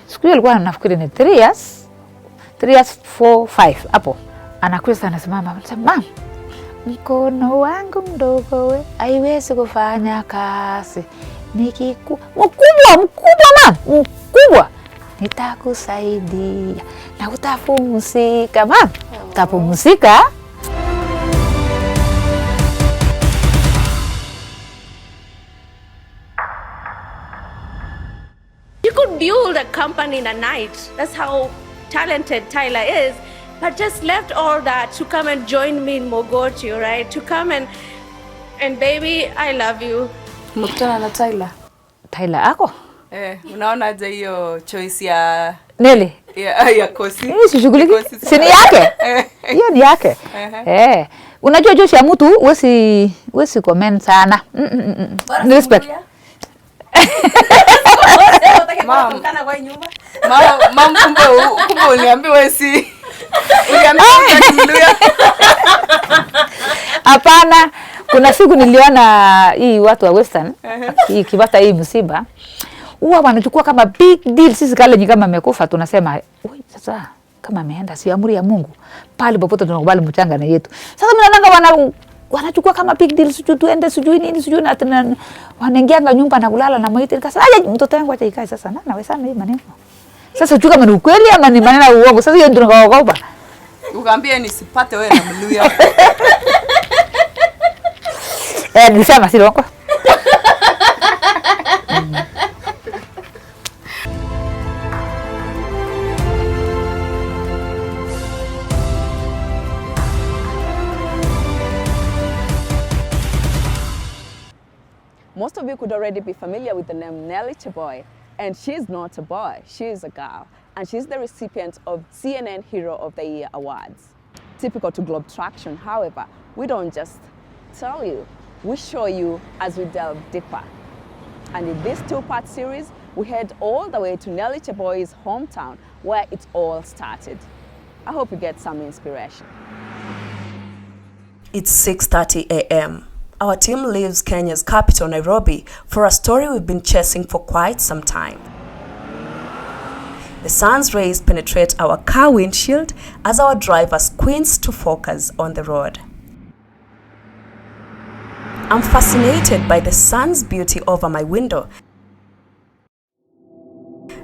Siku hiyo alikuwa nafikiri ni 3 years 4 5 hapo. Anakuja anasimama, anasema mkono wangu mdogo we haiwezi kufanya kazi. Mkubwa. Nitakusaidia na utapumzika. Mama, utapumzika. You could build a company in a night. That's how talented Tyler is. But just left all that to come and join me in Mogotio, right? To come and baby, I love you. Mkutana na Tyler. Tyler ako? Unaona je hiyo choice ya Nelly? Ya Kosi. Sishughuliki. Si ni yake? Hiyo ni yake. Unajua Josh ya mtu wesi comment sana. Respect. Mom, kumbe uniambie wewe si. Hapana, kuna siku niliona hii watu wa Western, hii kibata hii msiba. Huwa wanachukua kama big deal. Sisi kale kama amekufa tunasema, "Oi, sasa kama ameenda si amri ya Mungu." Pale popote tunakubali mchanga na yetu. Sasa mnaonanga wanachukua kama big deal, sijui tuende sijui nini sijui na tena wanaingia nyumba na kulala na maiti. Nikasema, mtoto wangu acha ikae sasa. Na wewe sana hii maneno. Sasa chukua kama ni ukweli ama ni maneno ya uongo. Sasa hiyo ndio tunaogopa. Ukaambia nisipate wewe na Mluya. Nilisema si uongo. Most of you could already be familiar with the name Nelly Cheboi, and she's not a boy, she's a girl, and she's the recipient of CNN Hero of the Year awards. Typical to Globe Traction, however, we don't just tell you, we show you as we delve deeper. And in this 2-part series, we head all the way to Nelly Cheboi's hometown, where it all started. I hope you get some inspiration. It's 6:30 a.m. Our team leaves Kenya's capital, Nairobi, for a story we've been chasing for quite some time. The sun's rays penetrate our car windshield as our driver squints to focus on the road. I'm fascinated by the sun's beauty over my window.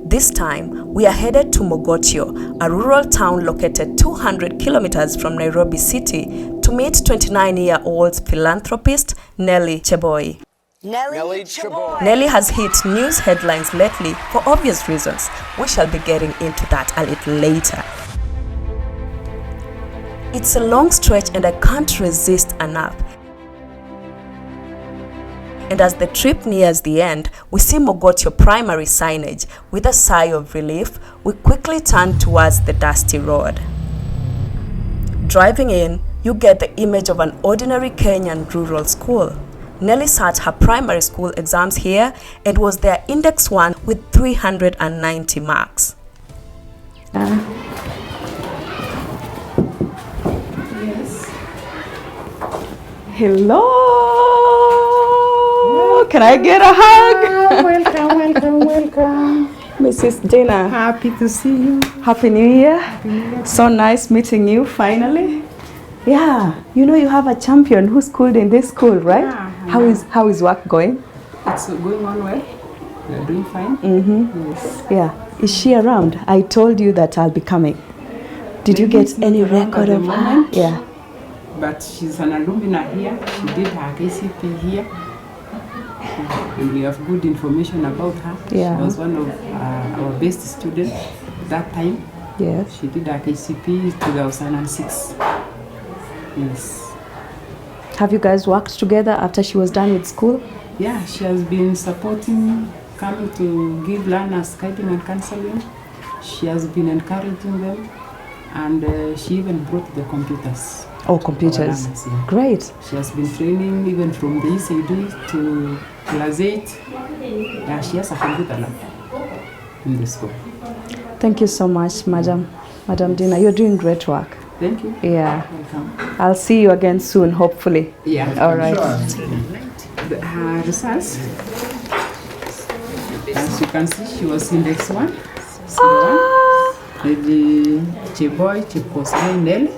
This time, we are headed to Mogotio, a rural town located 200 kilometers from Nairobi city, to meet 29-year-old philanthropist Nelly Cheboi. Nelly Cheboi. Nelly has hit news headlines lately for obvious reasons. We shall be getting into that a little later. It's a long stretch and I can't resist a nap. And as the trip nears the end, we see Mogotio primary signage. With a sigh of relief, we quickly turn towards the dusty road. Driving in, you get the image of an ordinary Kenyan rural school. Nelly sat her primary school exams here and was their index 1 with 390 marks. Yes. Hello. Can I get a hug? Welcome. Mrs. Dana. Happy to see you. Happy New Year. So nice meeting you finally. Yeah, you know you have a champion who schooled in this school, right? Yeah. How is work going? It's going on well. We're doing fine. Yes. Yeah. Is she around? I told you that I'll be coming. Did you get any record of her? Yeah. But she's an alumna here. She did her KCP here. And we have good information about her. Yeah. She was one of our best students at that time. Yes. She did her KCP 2006. Yes. Have you guys worked together after she was done with school? Yeah, she has been supporting, coming to give learners guiding and counseling. She has been encouraging them, and she even brought the computers. Oh, computers. Learners, yeah. Great. She has been training even from the ECD to class 8. Yeah, she has a computer lab in the school. Thank you so much, Madam Dina. You're doing great work. Thank you. Yeah. Welcome. I'll see you again soon, hopefully. Yeah. All right. Her results, as you can see, she was index 1. is the one. Nelly Cheboi, Nelly.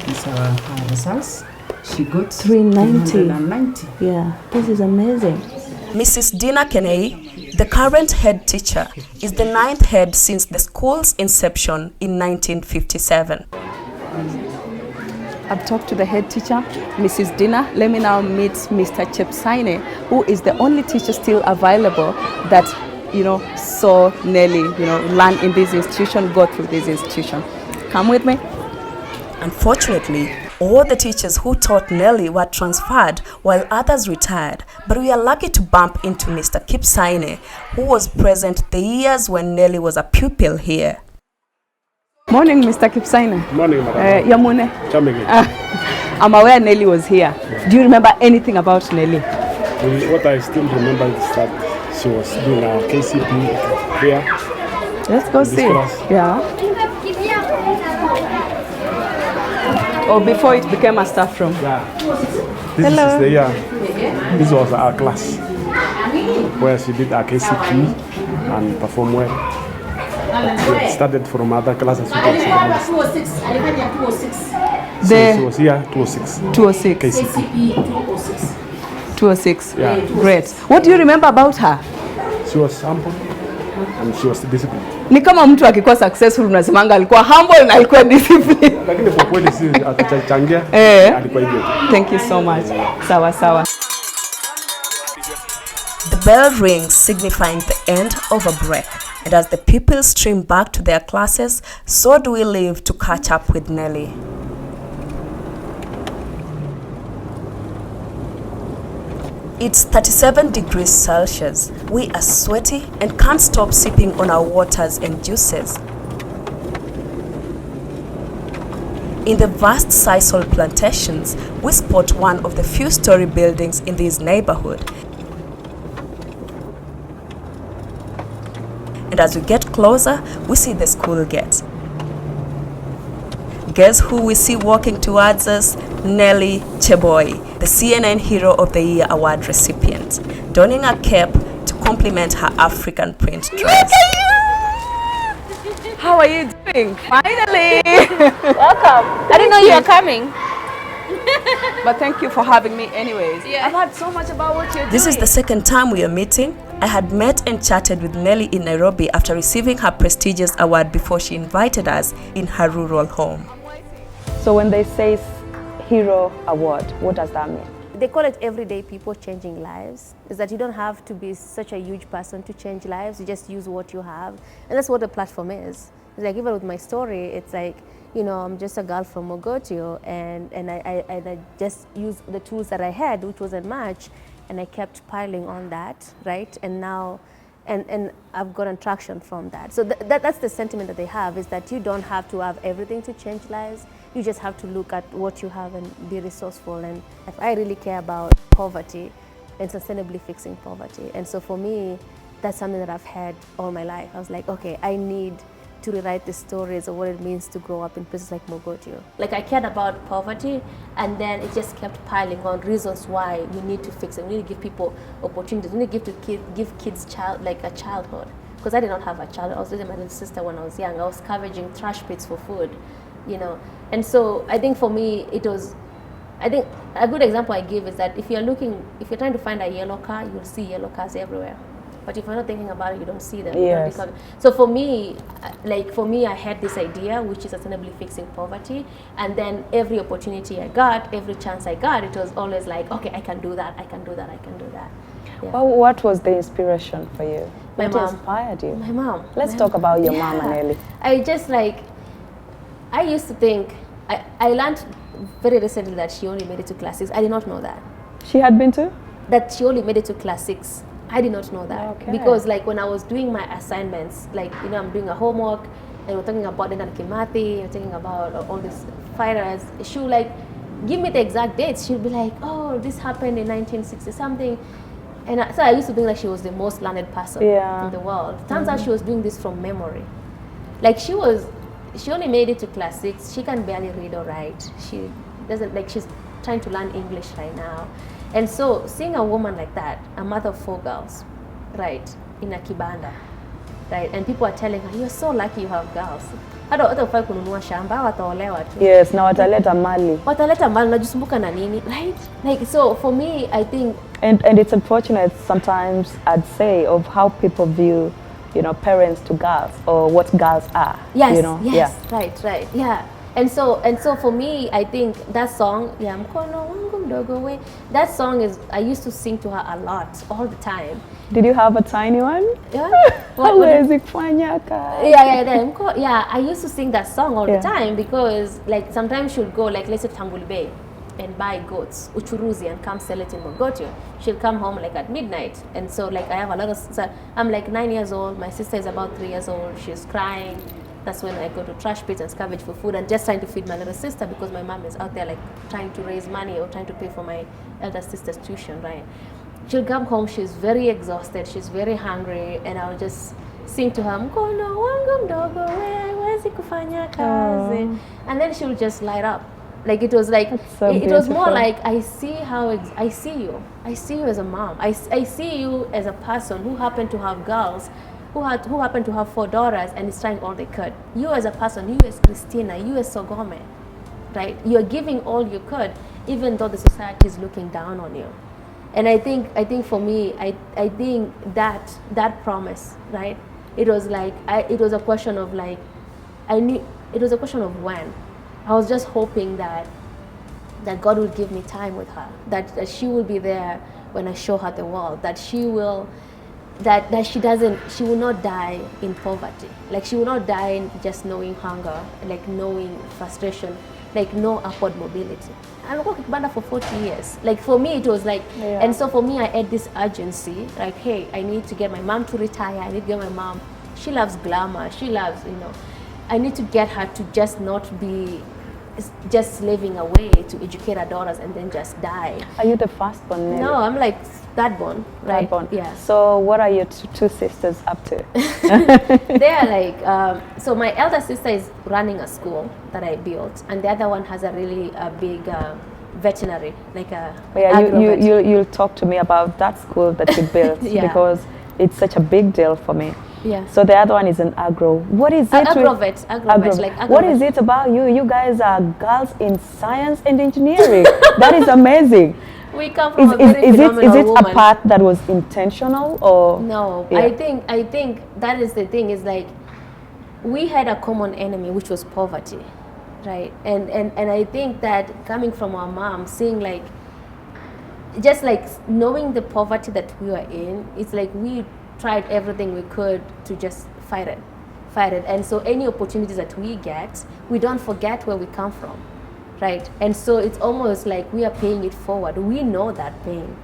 These are her results. She got 390. Yeah, this is amazing. Mrs. Dina Kenei, the current head teacher, is the 9th head since the school's inception in 1957. I've talked to the head teacher, Mrs. Dina. Let me now meet Mr. Chepsaine, who is the only teacher still available that, saw Nelly, learn in this institution, go through this institution. Come with me. Unfortunately, all the teachers who taught Nelly were transferred while others retired, but we are lucky to bump into Mr. Kipsaine, who was present the years when Nelly was a pupil here. Morning, Mr. Kipsaine. Morning, madam. Yamune. I'm aware Nelly was here. Yeah. Do you remember anything about Nelly? What I still remember is that she was doing a KCP here. Let's go see. Yeah. Or before it became a staff room? Yeah. This is the year. This was our class where she did her KCP and performed well. It started from other classes. She was here 206. 206. KCP 206. Yeah. Great. What do you remember about her? She was humble and she was disciplined. Ni kama mtu akikuwa successful unasemanga alikuwa humble na alikuwa disciplined. Lakini kwa kweli si atachangia alikuwa hivyo. Thank you so much. Sawa sawa. The bell rings, signifying the end of a break. And as the pupils stream back to their classes, so do we leave to catch up with Nelly. It's 37 degrees Celsius. We are sweaty and can't stop sipping on our waters and juices. In the vast sisal plantations, we spot one of the few story buildings in this neighborhood. And as we get closer, we see the school gate. Guess who we see walking towards us? Nelly Cheboi, the CNN Hero of the Year award recipient, donning a cape to complement her African print dress. How are you doing? Finally! Welcome. I didn't know you were coming. But thank you for having me anyways. Yeah. I've heard so much about what you're doing. This is the second time we are meeting. I had met and chatted with Nelly in Nairobi after receiving her prestigious award before she invited us in her rural home. So when they say Hero Award, what does that mean? They call it everyday people changing lives. Is that you don't have to be such a huge person to change lives. You just use what you have. And that's what the platform is. It's like even with my story, it's like, I'm just a girl from Mogotio and I just used the tools that I had, which wasn't much, and I kept piling on that, right? And now, and I've gotten traction from that. So that's the sentiment that they have, is that you don't have to have everything to change lives. You just have to look at what you have and be resourceful. And if I really care about poverty and sustainably fixing poverty. And so for me, that's something that I've had all my life. I was like, okay, I need to rewrite the stories of what it means to grow up in places like Mogotio. Like I cared about poverty, and then it just kept piling on reasons why we need to fix it. We need to give people opportunities. We need to give kids a childhood. Because I did not have a child. I was with my little sister when I was young. I was scavenging trash pits for food, And so I think for me, I think a good example I give is that if you're trying to find a yellow car, you'll see yellow cars everywhere. But if you're not thinking about it, you don't see them. Yes. So for me, I had this idea, which is sustainably fixing poverty. And then every opportunity I got, every chance I got, it was always like, okay, I can do that, I can do that, I can do that. Yeah. Well, what was the inspiration for you? My what mom. inspired you? My mom. Let's talk about your mom, Nelly. I used to think, I learned very recently that she only made it to class 6. I did not know that. She had been to? That she only made it to class 6. I did not know that. Okay. Because when I was doing my assignments, I'm doing a homework and we're talking about Dedan Kimathi, we're talking about all these fighters, she would give me the exact dates. She'd be like, oh, this happened in 1960 something. And so I used to think she was the most learned person in the world. Turns out she was doing this from memory. She only made it to class 6. She can barely read or write. She doesn't, she's trying to learn English right now. And so seeing a woman like that, a mother of 4 girls, right, in a kibanda, right? And people are telling her, you're so lucky you have girls. Hata ufai kununua shamba, wataolewa tu. Yes, na wataleta mali. Wataleta mali, unajisumbuka na nini, right? Like, so for me, I think... And it's unfortunate sometimes, I'd say, of how people view, you know, parents to girls or what girls are. Yes, you know? yes, right, yeah. And so for me, I think that song, mkono wangu mdogo we, that song is, I used to sing to her a lot, all the time. Did you have a tiny one? Yeah. Yeah, I used to sing that song all the time because, like, sometimes she'll go, like, let's say Tambuli Bay and buy goats, uchuruzi, and come sell it in Mogotio. She'll come home like at midnight, and so like I have a lot of. So I'm like 9 years old. My sister is about 3 years old. She's crying. That's when I go to trash pits and scavenge for food and just trying to feed my little sister because my mom is out there like trying to raise money or trying to pay for my elder sister's tuition, right? She'll come home. She's very exhausted. She's very hungry, and I'll just sing to her, mkono wangu mdogo we, wezi kufanya kazi, and then she'll just light up. Like it was like so it was more like I see you as a mom. I see you as a person who happened to have girls, who happened to have 4 daughters and is trying all they could. You as a person, you as Christina, you as Sogome, right? You're giving all you could, even though the society is looking down on you. And I think for me, I think that promise, right? It was like it was a question of like it was a question of when. I was just hoping that God would give me time with her, that she will be there when I show her the world, that she will not die in poverty. Like she will not die in just knowing hunger, like knowing frustration, like no upward mobility. I worked with Banda for 40 years. Like for me, it was like, and so for me, I had this urgency, like, hey, I need to get my mom to retire. I need to get my mom. She loves glamour. She loves, I need to get her to just not be just slaving away to educate her daughters and then just die. Are you the firstborn? No, I'm like thirdborn, right? Thirdborn. Yeah. So what are your two sisters up to? They are like, so my elder sister is running a school that I built, and the other one has a really big veterinary, like a you'll talk to me about that school that you built because it's such a big deal for me. Yeah. So the other one is an agro. What is it? Agrovet, like agrovet. What is it about you? You guys are girls in science and engineering. That is amazing. We come from a very phenomenal is it woman. a path that was intentional or no? Yeah. I think that is the thing. Is like we had a common enemy, which was poverty, right? And I think that coming from our mom, seeing like just like knowing the poverty that we were in, it's like we tried everything we could to just fight it. And so any opportunities that we get, we don't forget where we come from, right? And so it's almost like we are paying it forward. We know that pain,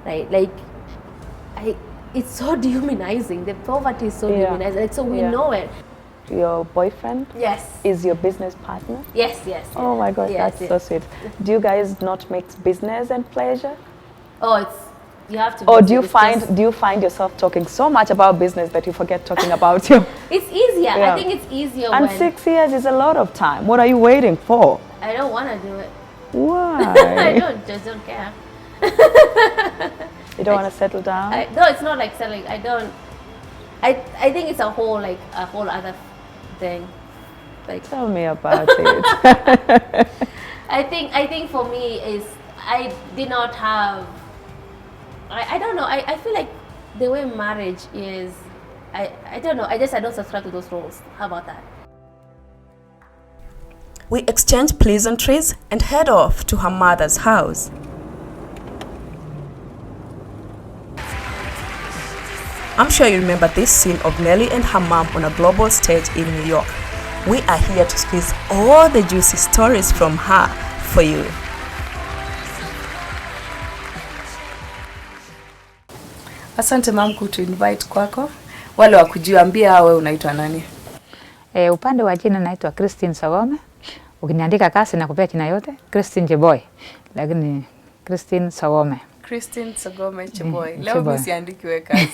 right? Like, it's so dehumanizing. The poverty is so dehumanizing. Like, so we know it. Your boyfriend? Yes. Is your business partner? Yes. Oh my God, that's so sweet. Do you guys not mix business and pleasure? Oh, you have to. Or do you find yourself talking so much about business that you forget talking about your? It's easier. I think it's easier. And 6 years is a lot of time. What are you waiting for? I don't want to do it. Why? I don't care. You don't want to settle down? No, it's not like settling. I don't. I think it's a whole other thing. Like, tell me about it. I think for me is I did not have. I don't know. I feel like the way marriage is, I don't know. I don't subscribe to those roles. How about that? We exchange pleasantries and head off to her mother's house. I'm sure you remember this scene of Nelly and her mom on a global stage in New York. We are here to squeeze all the juicy stories from her for you. Asante mam kutu invite kwako. Wale wa kujiambia wewe unaitwa nani? Upande wa jina naitwa Christine Sogome. Ukiniandika kasi na kupea jina yote Nelly Cheboi. Lakini Christine Sogome. Christine Sogome Cheboi. Leo msiandiki wewe kazi.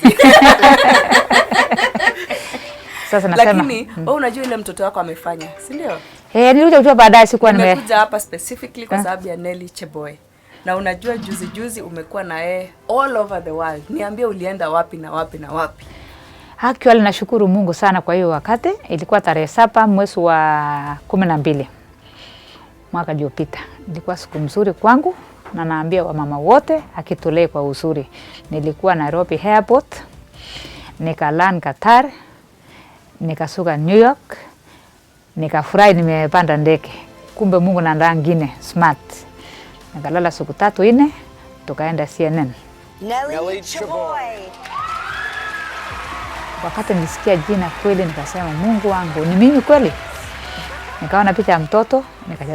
Sasa nasema lakini wewe unajua ile mtoto wako amefanya, si ndio? Nilikuja kujua baadaye sikuwa nimekuja hapa specifically kwa sababu ya Nelly Cheboi. Na unajua juzi umekuwa na yeye all over the world. Niambie ulienda wapi na wapi na wapi? Actually nashukuru Mungu sana kwa hiyo wakati. Ilikuwa tarehe 7 mwezi wa 12 mwaka uliopita. Ilikuwa siku mzuri kwangu na naambia wamama wote akitolee kwa uzuri. Nilikuwa Nairobi Airport, nikaland Qatar, nikasuka New York, nikafurahi nimepanda ndege. Kumbe Mungu na ndaa ngine smart. Nikalala siku 3-4 tukaenda CNN. Nelly Cheboi. Wakati nilisikia jina kweli nikasema Mungu wangu ni mimi kweli. Nikaona picha ya mtoto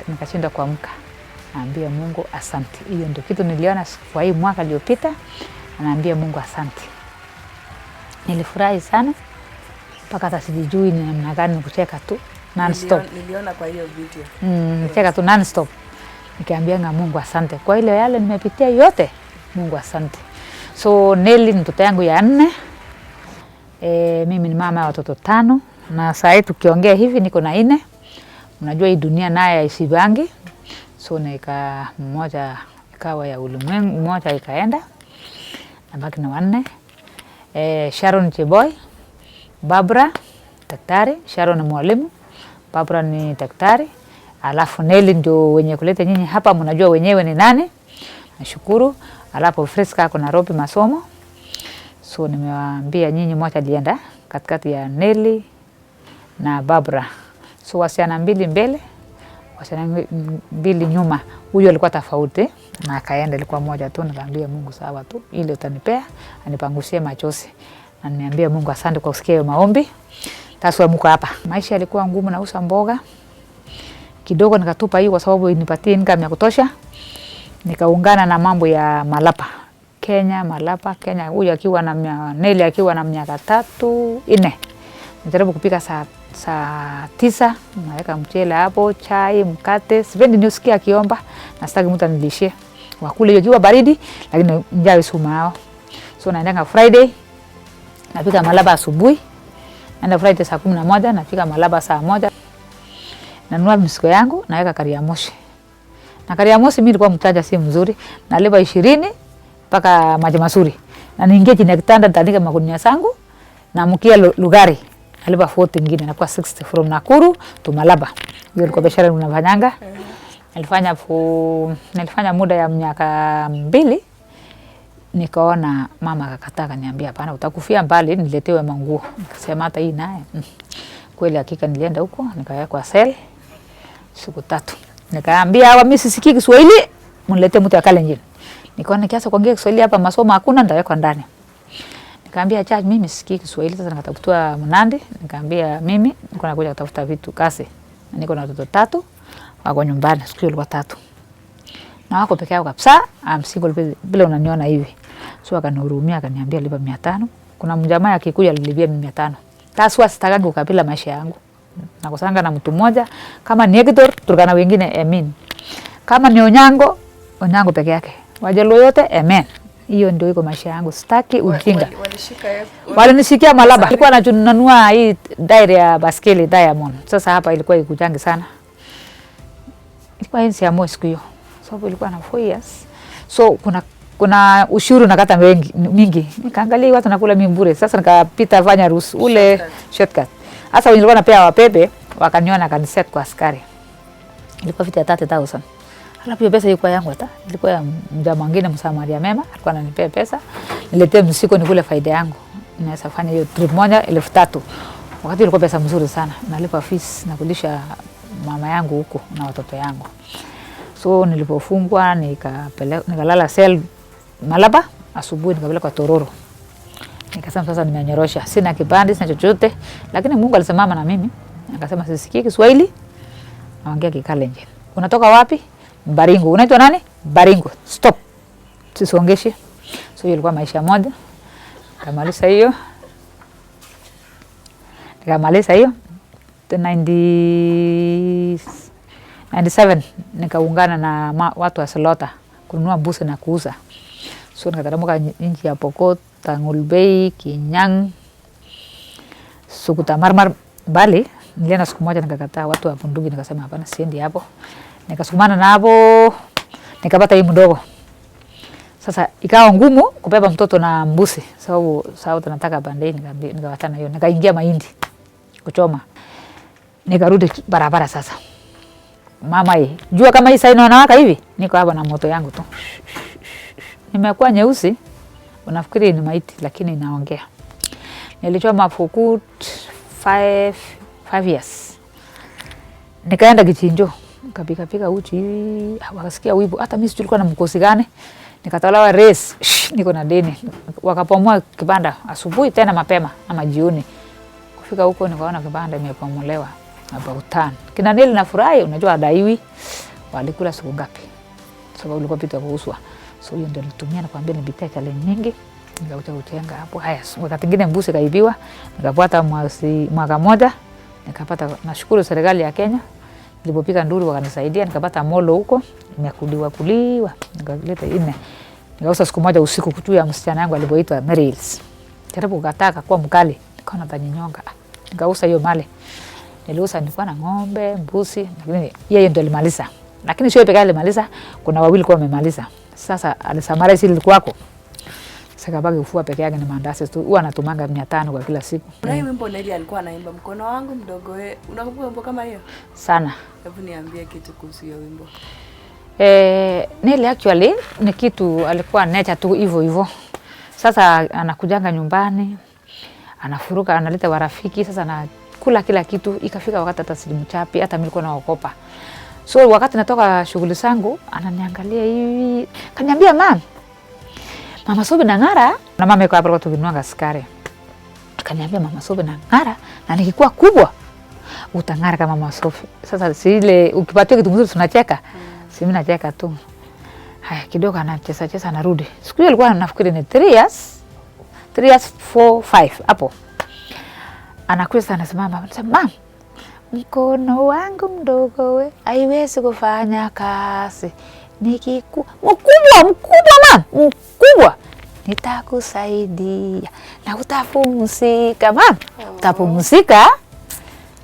nikashinda kuamka. Naambia Mungu asante. Hiyo ndio kitu niliona kwa hii mwaka uliopita. Naambia Mungu asante. Nilifurahi sana mpaka hata sijui ni namna gani kucheka tu non stop. Niliona kwa hiyo video. Nicheka tu non stop. Nikiambia Mungu asante kwa ile yale nimepitia yote. Mungu asante. So Nelly ni mtoto yangu ya 4. Mimi ni mama ya watoto 5 na saa hii tukiongea hivi niko na 4. Unajua hii dunia naye haishibangi. So nika mmoja ikawa ya ulimwengu, mmoja ikaenda. Nabaki na 4. Sharon Cheboi, Barbara daktari, Sharon ni mwalimu, Barbara ni daktari. Alafu Nelly ndio wenye kuleta nyinyi hapa, mnajua wenyewe ni nani. Nashukuru. Alafu Friska ako Nairobi masomo. So nimewaambia nyinyi mmoja alienda katikati ya Nelly na Barbara. So wasichana 2 mbele, wasichana 2 nyuma. Huyo alikuwa tofauti na akaenda alikuwa mmoja tu. Nikamwambia Mungu sawa tu, ile utanipea anipangusie machozi. Na niambia Mungu asante kwa kusikia maombi. Taswa mko hapa. Maisha yalikuwa ngumu, nauza mboga. Kidogo nikatupa hiyo kwa sababu inipatie income ya kutosha. Nikaungana na mambo ya malapa. Malapa Kenya, huyu akiwa na Nelly akiwa na miaka 3-4. Nijaribu kupika saa 9, naweka mchele hapo, chai, mkate. Sipendi nisikie akiomba, na sitaki mtu anilishie. Wakule hiyo kiwa baridi, lakini njaa isuma hao. So naendanga Friday, napika malapa asubuhi. Naenda Friday saa 11, napika malapa saa 1. Nanunua mzigo yangu, naweka kariamoshi. Na kariamoshi mimi nilikuwa mtaja si mzuri, nalipa 20 mpaka maji mazuri. Na niingie chini ya kitanda nitandika magunia zangu na mkia Lugari. Nalipa 40 nyingine na kwa 60 from Nakuru to Malaba. Hiyo ilikuwa biashara ninafanyanga. Nilifanya muda ya miaka 2. Nikaona mama akakataa, akaniambia hapana, utakufia mbali, niletewe manguo. Nikasema hata hii naye. Kweli hakika nilienda huko, nikawekwa cell siku 3. Nikaambia hawa mimi sisikii Kiswahili, mniletee mtu ya Kalenjin. Nikaona kiasi kuongea Kiswahili hapa masomo hakuna, nitawekwa ndani. Nikaambia charge mimi sisikii Kiswahili, sasa nikatafuta Mnandi. Nikaambia mimi niko nakuja kutafuta vitu kazi. Niko na watoto 3 wako nyumbani, siku ilikuwa 3. Na wako peke yao kabisa, I'm single bila unaniona hivi. So akanihurumia, akaniambia lipa 500. Kuna mjamaa akikuja alilipia 500. Taswa sitakaga ukabila maisha yangu. Nakosanga na mtu mmoja, kama ni Hector Turkana wengine amen. Kama ni Onyango peke yake. Wajaluo yote amen. Hiyo ndio iko maisha yangu. Sitaki ujinga. Walinishikia Malaba. Nilikuwa nanunua hii diary ya baskeli Diamond. Sasa hapa ilikuwa ikujangi sana. Ilikuwa hii ya siku hiyo. Sababu ilikuwa na 4 years. So kuna ushuru nakata mingi. Nikaangalia watu nakula mimi bure. Sasa nikapita fanya ruhusa ule shortcut. Sasa nilikuwa napea wapepe, wakaniona kaniset kwa askari. Ilikuwa fiti ya 30,000. Alafu hiyo pesa ilikuwa yangu hata. Ilikuwa ya mja mwingine Msamaria mema, alikuwa ananipea pesa. Niletee msiko nikule faida yangu. Naweza fanya hiyo trip moja 3,000. Wakati ilikuwa pesa mzuri sana. Nalipa fees na kulisha mama yangu huko na watoto yangu. So nilipofungwa nikalala cell Malaba, asubuhi nikapelekwa Tororo. Nikasema sasa nimenyorosha, sina kibandi, sina chochote, lakini Mungu alisimama na mimi. Akasema sisikii Kiswahili, naongea Kikalenjin. Unatoka wapi? Baringo. Unaitwa nani? Baringo. Stop. Sisongeshe. So hiyo ilikuwa maisha moja. Nikamaliza hiyo. 97 nikaungana na watu wa Selota kununua mbuzi na kuuza. So nikataramuka nchi ya Pokot, Tangulbei, Kinyang, Sukuta Marmar, Bali. Nilienda siku moja nikakataa watu wa bunduki, nikasema hapana, siendi hapo. Nikasukumana na hapo, nikapata hii mdogo. Sasa ikawa ngumu kubeba mtoto na mbuzi, sababu tunataka bandei, nikawatana hiyo, nikaingia mahindi kuchoma, nikarudi barabara. Sasa mama jua kama hii saa inaonawaka hivi, niko hapa na moto yangu tu, nimekuwa nyeusi, unafikiri ni maiti lakini inaongea. Nilichoma for good 5 years. Nikaenda kichinjo, nikapika uchi hivi, wakasikia wibu, hata mimi sijui na mkosi gani. Nikatolewa race, niko na deni. Wakapomua kibanda asubuhi tena mapema ama jioni. Kufika huko nikaona kibanda imepomolewa about 10. Kina Nelly na furahi, unajua adaiwi. Walikula siku ngapi? Sababu ulikuwa pita kuuswa. So hiyo ndio nilitumia na kuambia nibitia challenge nyingi. Nikakuja kutenga hapo. Haya, wakati mwingine mbuzi kaibiwa. Nikapata mwaka moja. Nikapata, nashukuru serikali ya Kenya. Nilipopika nduru wakanisaidia, nikapata molo huko, kuliwa, nikaleta ine. Nikauza siku moja usiku kutu ya msichana yangu alipoitwa Mary Hills. Jaribu kukataka kwa mkali, nikaona taninyonga. Nikauza hiyo mali. Niliuza nilikuwa na ng'ombe, mbuzi, lakini yeye ndio alimaliza. Lakini sio pekee alimaliza, kuna wawili kwa wamemaliza. Sasa alisamara ile kwako. Sasa baki ufua peke yake ni mandazi tu. Huwa anatumanga 500 kwa kila siku. Na hiyo wimbo Nelly alikuwa anaimba mkono wangu mdogo wewe. Unakumbuka wimbo kama hiyo? Sana. Hebu niambie kitu kuhusu hiyo wimbo. Nelly actually ni kitu alikuwa nature tu hivyo. Sasa anakujanga nyumbani, anafuruka, analeta warafiki, sasa anakula kila kitu. Ikafika wakati hata silimchapi, hata mimi nilikuwa naogopa. So wakati natoka shughuli zangu, ananiangalia hivi, kaniambia Mama Sobi na ngara, na mama yuko hapa tukinwanga sukari. Akaniambia Mama Sobi na ngara, na nikikuwa kubwa utangara kama Mama Sobi. Sasa si ile ukipatiwa kitu mzuri tunacheka. Si mimi nacheka tu. Haya kidogo anacheza anarudi. Siku hiyo alikuwa nafikiri ni 3 years 4 5 hapo. Anakuja sana anasema mama, mkono wangu mdogo we haiwezi kufanya kazi. Mkubwa nitakusaidia na utapumzika utapumzika.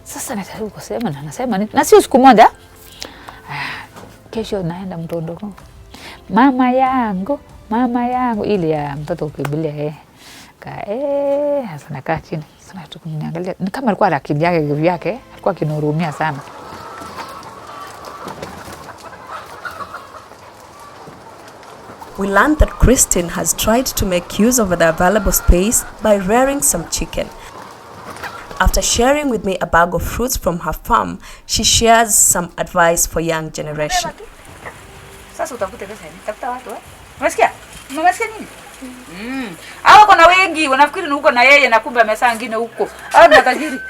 Sasa najaribu kusema na nasema na sio siku moja, kesho naenda mtondo mama yangu ile ya mtoto ukibilia sasa nakaa chini sana tukuniangalia ni kama alikuwa akili yake alikuwa kinurumia sana. We learned that Christine has tried to make use of the available space by rearing some chicken. After sharing with me a bag of fruits from her farm, she shares some advice for young generation. Sasa utafute pesa hivi, tafuta watu Unasikia? Unasikia nini? Hawa kuna wengi, wanafikiri ni huko na yeye na kumbe amesaa ngine huko. Hao ni tajiri.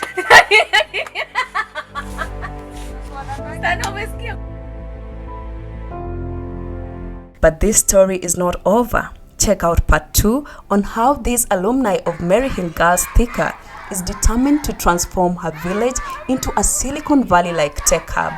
But this story is not over. Check out part 2 on how this alumni of Maryhill Girls Thika is determined to transform her village into a Silicon Valley-like tech hub.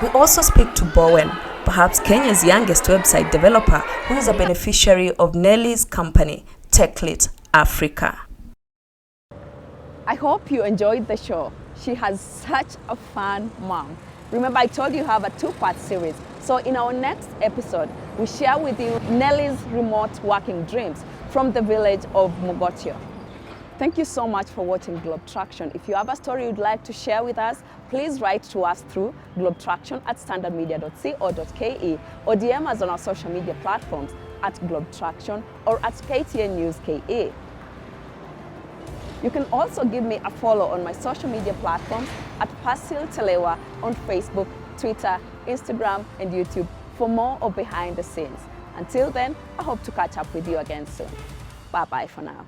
We also speak to Bowen, perhaps Kenya's youngest website developer, who is a beneficiary of Nelly's company, TechLit Africa. I hope you enjoyed the show. She has such a fun mom. Remember, I told you have a 2-part series. So in our next episode, we share with you Nelly's remote working dreams from the village of Mogotio. Thank you so much for watching Globe Traction. If you have a story you'd like to share with us, please write to us through globetraction@standardmedia.co.ke or DM us on our social media platforms at Globe Traction or at KTN News KE. You can also give me a follow on my social media platforms at Pasil Telewa on Facebook, Twitter, Instagram, and YouTube for more of behind the scenes. Until then, I hope to catch up with you again soon. Bye-bye for now.